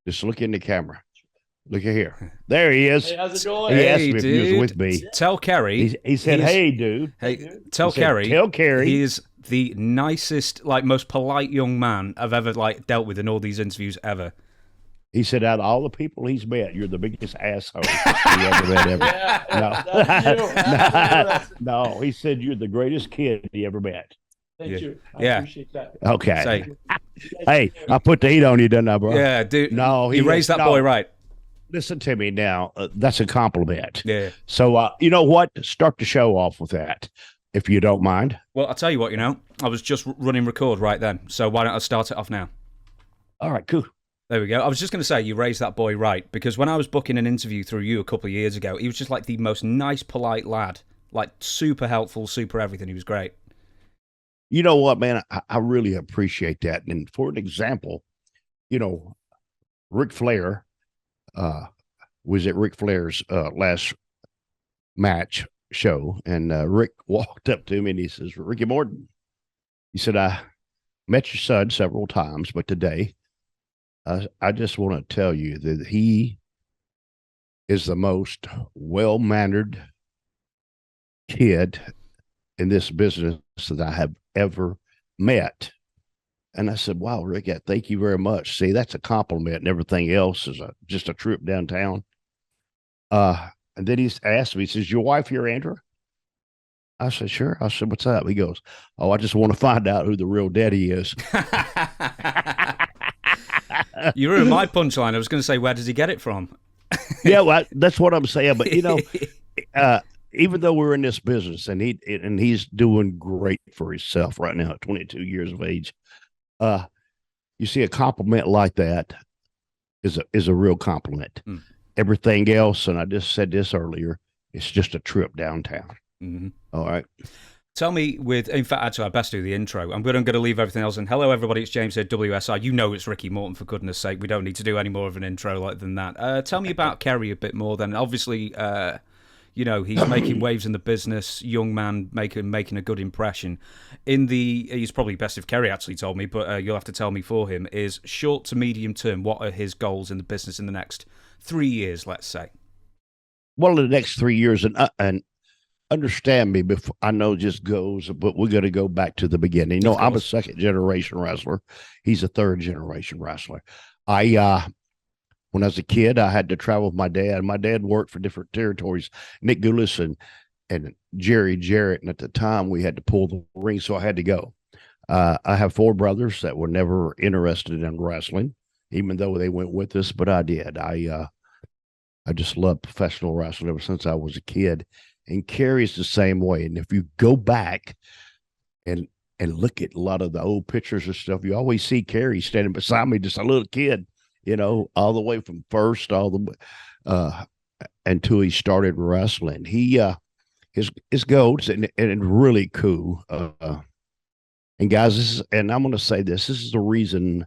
Just look in the camera. Look at here. There he is. Hey, how's it going? He asked Hey, me if he was dude. with me. Tell Kerry. He said, he's "Hey, dude." hey. He Tell said, Kerry. "Tell Kerry." He's the nicest, like most polite young man I've ever like dealt with in all these interviews ever. He said, out of all the people he's met, you're the biggest asshole he ever met ever. Yeah, that's you. No, Absolutely. no. He said you're the greatest kid he ever met. Thank you. I Yeah. appreciate that. Okay. Say, Hey, I put the heat on you, didn't I, bro? yeah, dude. No, you raised that boy right. Listen to me now. That's a compliment. Yeah. So, you know what? Start the show off with that, if you don't mind. Well, I'll tell you what. I was just running record right then. So why don't I start it off now? All right, cool. There we go. I was just going to say you raised that boy right because when I was booking an interview through you a couple of years ago, he was just like the most nice, polite lad, like super helpful, super everything. He was great. You know what, man? I really appreciate that. And for an example, Ric Flair was at Ric Flair's last match show, and Rick walked up to me and he says, "Ricky Morton," he said, "I met your son several times, but today I just want to tell you that he is the most well-mannered kid in this business that I have ever met." And I said, "Wow, Rick, thank you very much. See, that's a compliment, and everything else is just a trip downtown." And then he asked me, he says, "Your wife here, Andrew?" I said, "Sure." I said, "What's up?" He goes, "Oh, I just want to find out who the real daddy is." You ruined my punchline. I was going to say, where does he get it from? Yeah, well, that's what I'm saying. But even though we're in this business, and he's doing great for himself right now at 22 years of age, you see a compliment like that is a real compliment. Mm. Everything else, and I just said this earlier, it's just a trip downtown. Mm-hmm. All right. Tell me in fact, actually, I best do the intro. I'm going to leave everything else. And hello, everybody. It's James here, WSI. You know it's Ricky Morton, for goodness sake. We don't need to do any more of an intro like than that. Tell me about Kerry a bit more then. Obviously, he's making waves in the business, young man making a good impression. He's probably best if Kerry actually told me, but you'll have to tell me for him, is short to medium term, what are his goals in the business in the next 3 years, let's say? Well, in the next 3 years, and understand me, before I know just goes, but we're going to go back to the beginning. No, I'm a second generation wrestler. He's a third generation wrestler. When I was a kid, I had to travel with my dad. My dad worked for different territories, Nick Goulis and Jerry Jarrett. And at the time, we had to pull the ring, so I had to go. I have 4 brothers that were never interested in wrestling, even though they went with us, but I did. I just loved professional wrestling ever since I was a kid. And Kerry's the same way. And if you go back and look at a lot of the old pictures and stuff, you always see Kerry standing beside me, just a little kid, all the way from first, all the until he started wrestling. He his goals and really cool. And guys, and I'm going to say this is the reason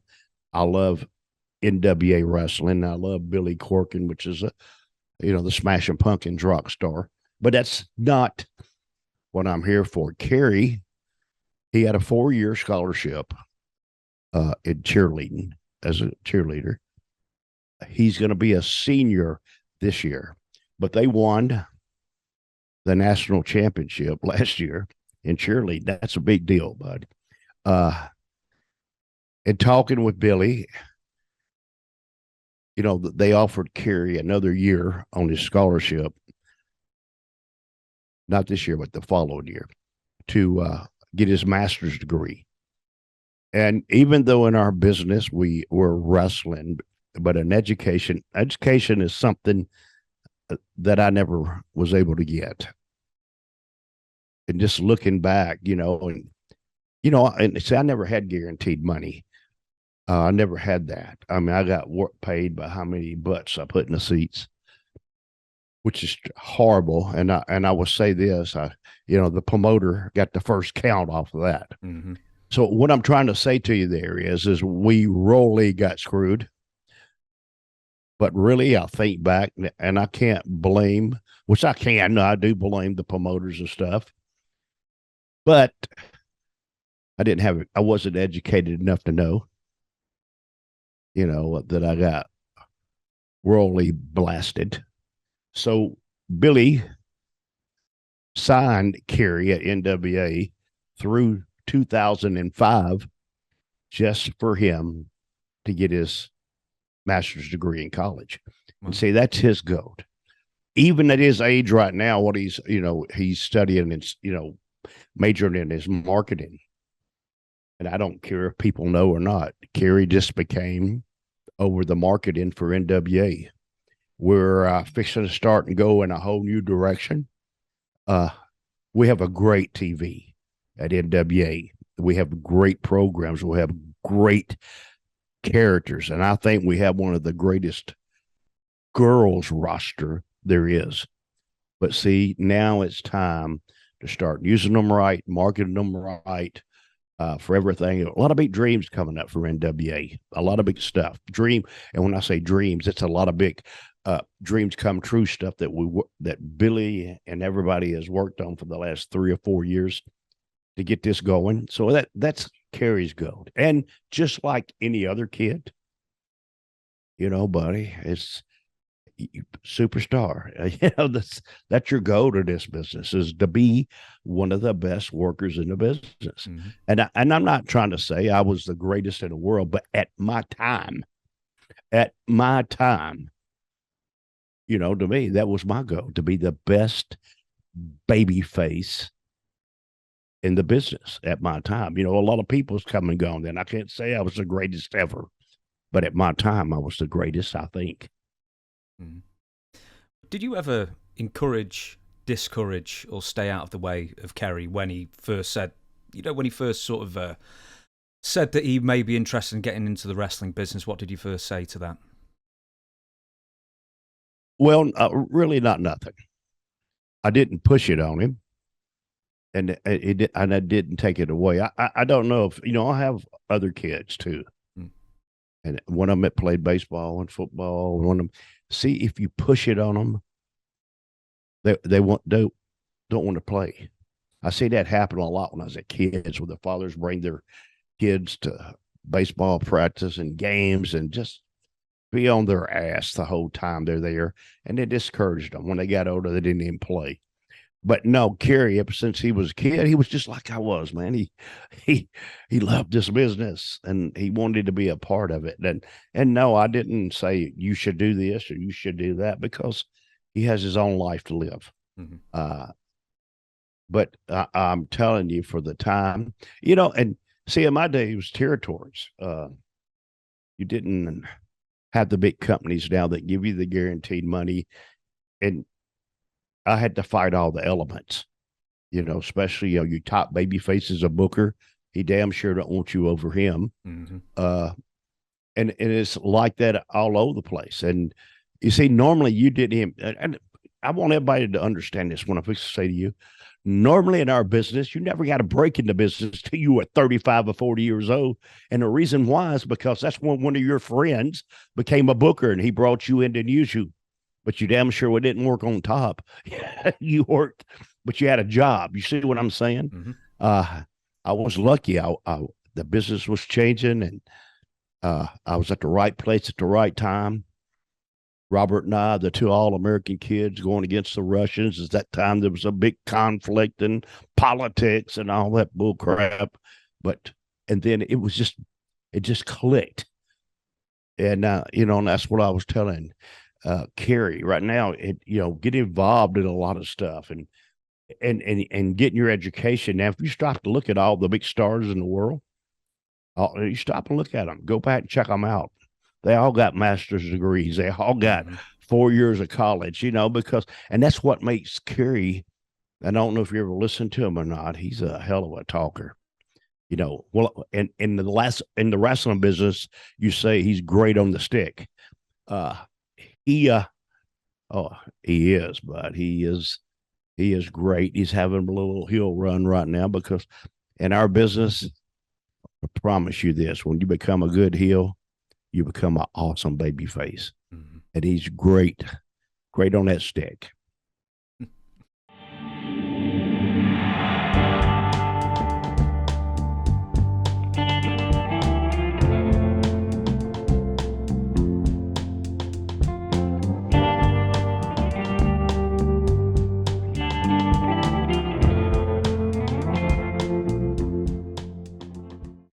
I love NWA wrestling. I love Billy Corgan, which is the Smashing Pumpkins rock star. But that's not what I'm here for. Kerry, he had a 4-year scholarship in cheerleading as a cheerleader. He's going to be a senior this year, but they won the national championship last year in cheerleading. That's a big deal, bud. And talking with Billy, they offered Kerry another year on his scholarship. Not this year, but the following year, to get his master's degree. And even though in our business we were wrestling, but in education is something that I never was able to get. And just looking back, and see, I never had guaranteed money. I never had that. I mean, I got paid by how many butts I put in the seats, which is horrible. And I will say this, the promoter got the first count off of that. Mm-hmm. So what I'm trying to say to you there is we really got screwed. But really, I think back, and I can't blame, which I can, I do blame the promoters and stuff. But I wasn't educated enough to know, that I got worldly blasted. So Billy signed Kerry at NWA through 2005 just for him to get his master's degree in college. And see, that's his goal. Even at his age right now, what he's studying and, majoring in is marketing. And I don't care if people know or not, Kerry just became over the marketing for NWA. We're fixing to start and go in a whole new direction. We have a great TV at NWA. We have great programs. We have great characters. And I think we have one of the greatest girls roster there is. But see, now it's time to start using them right, marketing them right, for everything. A lot of big dreams coming up for NWA, a lot of big stuff. And when I say dreams, it's a lot of big dreams come true stuff that Billy and everybody has worked on for the last 3 or 4 years to get this going. So that's Kerry's goal. And just like any other kid, buddy, it's superstar. That's your goal to this business, is to be one of the best workers in the business. Mm-hmm. And I'm not trying to say I was the greatest in the world, but at my time, to me, that was my goal, to be the best baby face in the business at my time. A lot of people's come and gone then. I can't say I was the greatest ever, but at my time, I was the greatest, I think. Did you ever encourage, discourage, or stay out of the way of Kerry when he first said, sort of said that he may be interested in getting into the wrestling business? What did you first say to that? Well, really not nothing. I didn't push it on him, and I didn't take it away. I don't know if, I have other kids too. And one of them that played baseball and football, one of them, see, if you push it on them, they don't want to play. I see that happen a lot when I was at kids, where the fathers bring their kids to baseball practice and games and just be on their ass the whole time they're there. And it discouraged them. When they got older, they didn't even play. But no, Kerry, ever since he was a kid, he was just like I was, man. He loved this business and he wanted to be a part of it. And no, I didn't say you should do this or you should do that, because he has his own life to live. Mm-hmm. But I'm telling you, for the time, and see, in my day, it was territories. You didn't have the big companies now that give you the guaranteed money, and I had to fight all the elements, especially, your top baby face is a booker. He damn sure don't want you over him. Mm-hmm. And it's like that all over the place. And you see, normally you did him. And I want everybody to understand this when I fix to say to you, normally in our business, you never got a break in the business till you were 35 or 40 years old. And the reason why is because that's when one of your friends became a booker and he brought you in to use you. But you damn sure didn't work on top. You worked, but you had a job. You see what I'm saying? Mm-hmm. I was lucky. The business was changing, and I was at the right place at the right time. Robert and I, the two All-American kids going against the Russians, at that time there was a big conflict and politics and all that bull crap. And then it just clicked. And, and that's what I was telling Kerry right now. Get involved in a lot of stuff and getting your education. Now, if you stop to look at all the big stars in the world, you stop and look at them, go back and check them out. They all got master's degrees. They all got 4 years of college, and that's what makes Kerry. I don't know if you ever listened to him or not. He's a hell of a talker. Well, in the wrestling business, you say he's great on the stick. He is, but he is great. He's having a little heel run right now, because in our business, I promise you this, when you become a good heel, you become an awesome baby face. Mm-hmm. And he's great on that stick.